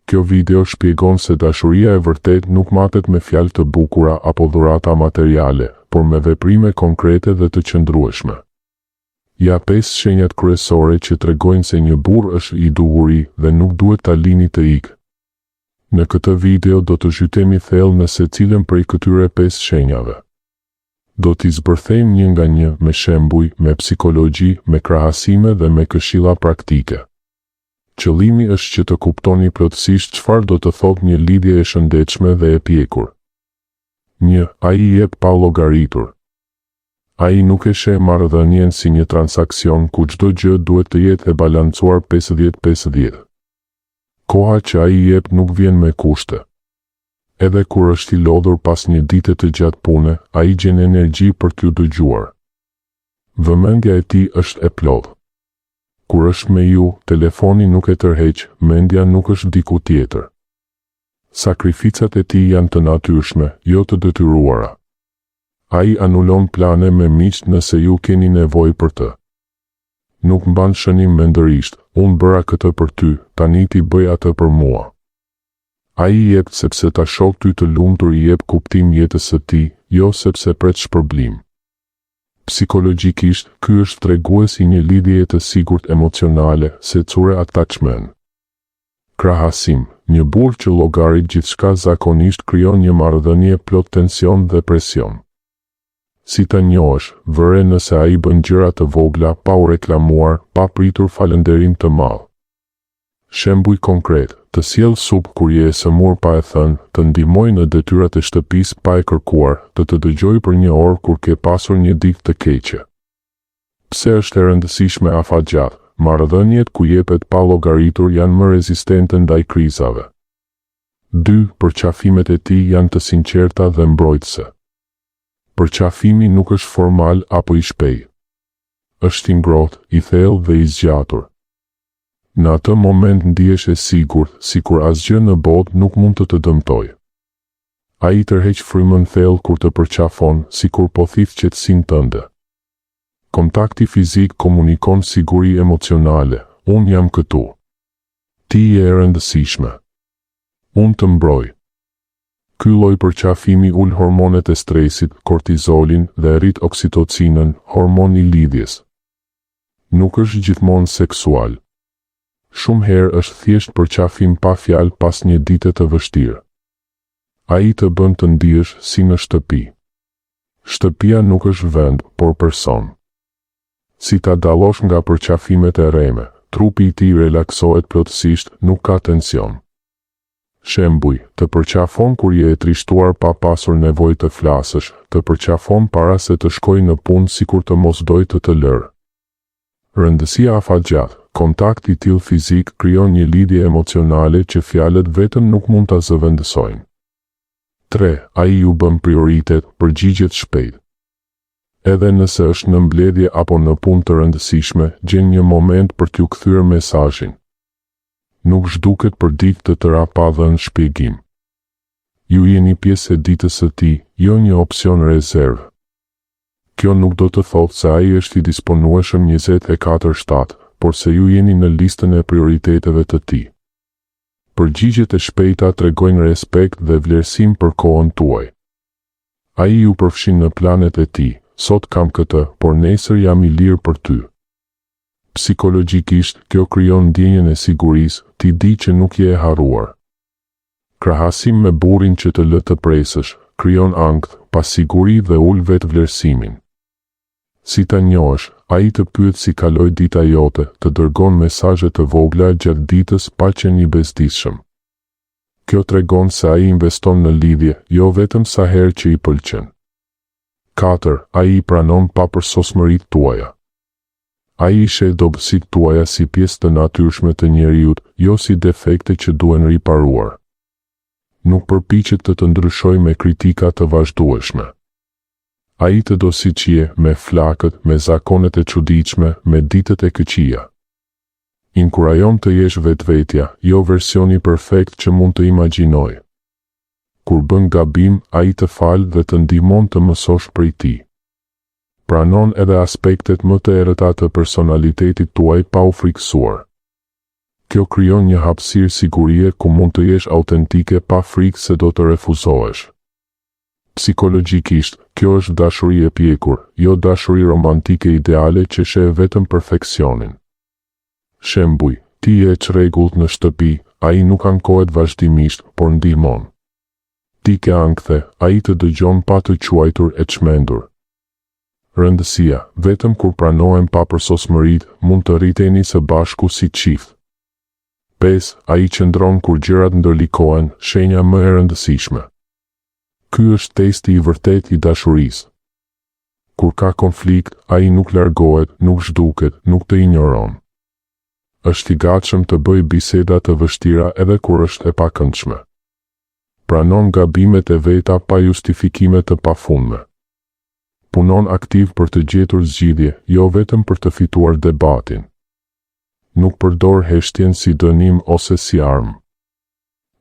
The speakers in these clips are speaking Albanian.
Kjo video shpjegon se dashuria e vërtet nuk matet me fjalë të bukura apo dhurata materiale, por me veprime konkrete dhe të qëndrueshme. Ja 5 shenjat kryesore që tregojnë se një burr është i duhuri dhe nuk duhet ta lini të ikë. Në këtë video do të zhytemi thellë në secilën prej këtyre 5 shenjave. Do t'i zbërthejmë një nga një me shembuj, me psikologji, me krahasime dhe me këshilla praktike. Qëllimi është që të kuptoni plotësisht çfarë do të thotë një lidhje e shëndetshme dhe e pjekur. 1. Ai jep pa llogaritur. Ai nuk e sheh marrëdhënien si një transakcion ku çdo gjë duhet të jetë e balancuar 50-50. Koha që ai jep nuk vjen me kushte. Edhe kur është i lodhur pas një dite të gjatë pune, ai gjen energji për t'ju dëgjuar. Vëmendja e tij është e plotë. Kur është me ju, telefoni nuk e tërheq, mendja nuk është diku tjetër. Sakrificat e tij janë të natyrshme, jo të detyruara. Ai anulon plane me miq nëse ju keni nevojë për të. Nuk mban shënim mendërisht, unë bëra këtë për ty, tani ti bëj atë për mua. Ai jep sepse ta shoh ty të lumtur, i jep kuptim jetës së tij, jo sepse pret shpërblim. Psikologjikisht, ky është tregues i një lidhjeje të sigurt emocionale, secure attachment. Krahasim, një burr që llogarit gjithçka zakonisht krijon një marrëdhënie plot tension dhe presion. Si ta njohësh, vëre nëse ai bën gjëra të vogla pa u reklamuar, pa pritur falënderim të madh. Shembuj konkret, të sjell supë kur je e sëmur pa e thënë, të ndihmoj në detyrat e shtëpisë pa e kërkuar, të dëgjoj për një orë kur ke pasur një ditë të keqe. Pse është e rëndësishme afatgjatë? Marrëdhëniet ku jepet pa llogaritur janë më rezistente ndaj krizave. 2. Përqafimet e tij janë të sinqerta dhe mbrojtëse. Përqafimi nuk është formal apo i shpejtë. Është i ngrohtë, i thellë dhe i zgjatur. Në atë moment ndihesh e sigurt, sikur asgjë në botë nuk mund të të dëmtojë. Ai tërheq frymën thellë kur të përqafon, sikur po thith qetësinë tënde. Kontakti fizik komunikon siguri emocionale, unë jam këtu. Ti je e rëndësishme. Unë të mbroj. Ky lloj përqafimi ul hormonet e stresit, kortizolin dhe rrit oksitocinën, hormon i lidhjes. Nuk është gjithmonë seksual. Shumë herë është thjesht përqafim pa fjalë pas një dite të vështirë. Ai të bën të ndihesh si në shtëpi. Shtëpia nuk është vend, por person. Si ta dallosh nga përqafimet e rreme, trupi i tij relaksohet plotësisht, nuk ka tension. Shembuj, të përqafon kur je e trishtuar pa pasur nevojë të flasësh, të përqafon para se të shkojë në punë sikur të mos dojë të lërë. Rëndësia afatgjatë. Kontakti i tillë fizik krijon një lidhje emocionale që fjalët vetëm nuk mund ta zëvendësojnë. 3. Ai ju bën prioritet, përgjigjet shpejt. Edhe nëse është në mbledhje apo në punë të rëndësishme, gjen një moment për t'ju kthyer mesazhin. Nuk zhduket për ditë të tëra pa dhënë shpjegim. Ju jeni pjesë e ditës së tij, jo një opsion rezervë. Kjo nuk do të thotë se ai është i disponueshëm 24/7, por se ju jeni në listën e prioriteteve të tij. Përgjigjet e shpejta tregojnë respekt dhe vlerësim për kohën tuaj. Ai ju përfshin në planet e tij, sot kam këtë, por nesër jam i lirë për ty. Psikologjikisht, kjo krijon ndjenjen e sigurisë, ti di që nuk je e harruar. Krahasim me burrin që të lë të presësh, krijon ankth, pasiguri dhe ul vetvlerësimin. Si ta njohësh, ai të pyet si kaloi dita jote, të dërgon mesazhe të vogla gjatë ditës pa qenë i bezdisshëm. Kjo tregon se ai investon në lidhje, jo vetëm sa herë që i pëlqen. 4. Ai i pranon papërsosmëritë tuaja. Ai i sheh dobësitë tuaja si pjesë të natyrshme të njeriut, jo si defekte që duhen riparuar. Nuk përpiqet të ndryshojë me kritika të vazhdueshme. Ai të do siç je, me flakët, me zakonet e çuditshme, me ditët e këqija. Inkurajon të jesh vetvetja, jo versioni perfekt që mund të imagjinoj. Kur bën gabim, ai të fal dhe të ndihmon të mësosh prej tij. Pranon edhe aspektet më të errëta të personalitetit tuaj pa u frikësuar. Kjo krijon një hapësirë sigurie ku mund të jesh autentike pa frikë se do të refuzohesh. Psikologjikisht, kjo është dashuri e pjekur, jo dashuri romantike ideale që sheh vetëm perfeksionin. Shembuj, ti je çrregullt në shtëpi, ai nuk ankohet vazhdimisht, por ndihmon. Ti ke ankthe, ai të dëgjon pa të quajtur e çmendur. Rëndësia, vetëm kur pranohen pa përsosmërit, mund të rriteni së bashku si çift. 5. Ai qëndron kur gjërat ndërlikohen, shenja më e rëndësishme. Ky është testi i vërtet i dashurisë. Kur ka konflikt, ai nuk largohet, nuk zhduket, nuk të injoron. Është i gatshëm të bëjë biseda të vështira edhe kur është e pakëndshme. Pranon gabimet e veta pa justifikime të pafundme. Punon aktiv për të gjetur zgjidhje, jo vetëm për të fituar debatin. Nuk përdor heshtjen si dënim ose si armë.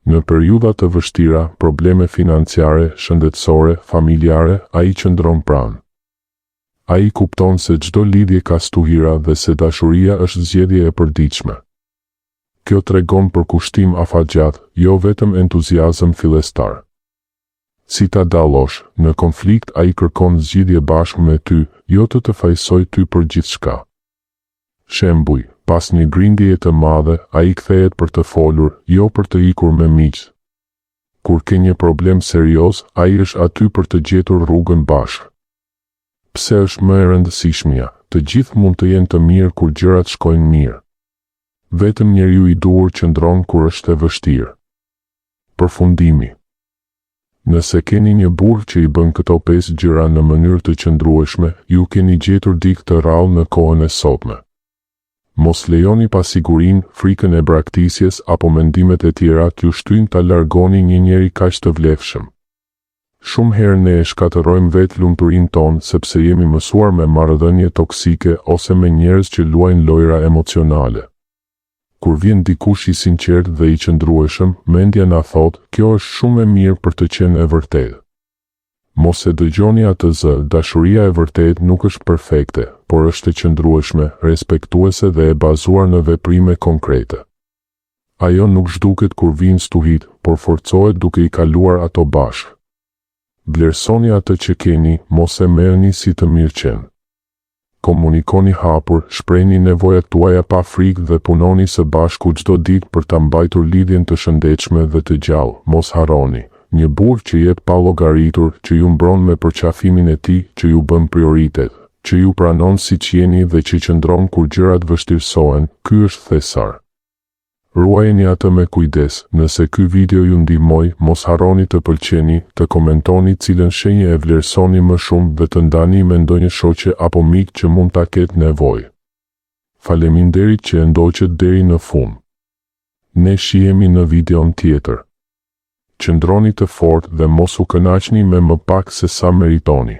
Në periudha të vështira, probleme financiare, shëndetësore, familjare, ai qëndron pranë. Ai kupton se çdo lidhje ka stuhira dhe se dashuria është zgjedhje e përditshme. Kjo tregon përkushtim afatgjat, jo vetëm entuziazëm fillestar. Si ta dallosh, në konflikt ai kërkon zgjidhje bashkë me ty, jo të fajsoj ty për gjithçka. Shembuj, pas një grindjeje të madhe, ai kthehet për të folur, jo për të ikur me miq. Kur ke një problem serioz, ai është aty për të gjetur rrugën bashkë. Pse është më e rëndësishmja? Të gjithë mund të jenë të mirë kur gjërat shkojnë mirë. Vetëm njeriu i duhur qëndron kur është e vështirë. Përfundimi. Nëse keni një burr që i bën këto 5 gjëra në mënyrë të qëndrueshme, ju keni gjetur dikë të rrallë në kohën e sotme. Mos lejoni pasigurinë, frikën e braktisjes apo mendimet e tjera t'ju shtyjnë ta largoni një njeri kaq të vlefshëm. Shumë herë ne e shkatërrojmë vetë lumturinë tonë sepse jemi mësuar me marrëdhënie toksike ose me njerëz që luajnë lojra emocionale. Kur vjen dikush i sinqert dhe i qëndrueshëm, mendja na thot, kjo është shumë e mirë për të qenë e vërtetë. Mos e dëgjoni atë zë, dashuria e vërtetë nuk është perfekte, por është e qëndrueshme, respektuese dhe e bazuar në veprime konkrete. Ajo nuk zhduket kur vijnë stuhit, por forcohet duke i kaluar ato bashkë. Vlerësoni atë që keni, mos e merrni si të mirëqen. Komunikoni hapur, shprehni nevojat tuaja pa frikë dhe punoni së bashku çdo ditë për ta mbajtur lidhjen të shëndetshme dhe të gjallë. Mos harroni, një burr që jep pa llogaritur, që ju mbron me përqafimin e tij, që ju bën prioritet, që ju pranon siç jeni dhe që qëndron kur gjërat vështirësohen, ky është thesar. Ruajeni atë me kujdes. Nëse ky video ju ndihmoi, mos harroni të pëlqeni, të komentoni cilën shenjë e vlerësoni më shumë dhe të ndani me ndonjë shoqe apo mik që mund ta ketë nevojë. Faleminderit që e ndoqët deri në fund. Ne shihemi në videon tjetër. Qëndroni të fortë dhe mos u kënaqni me më pak se sa meritoni.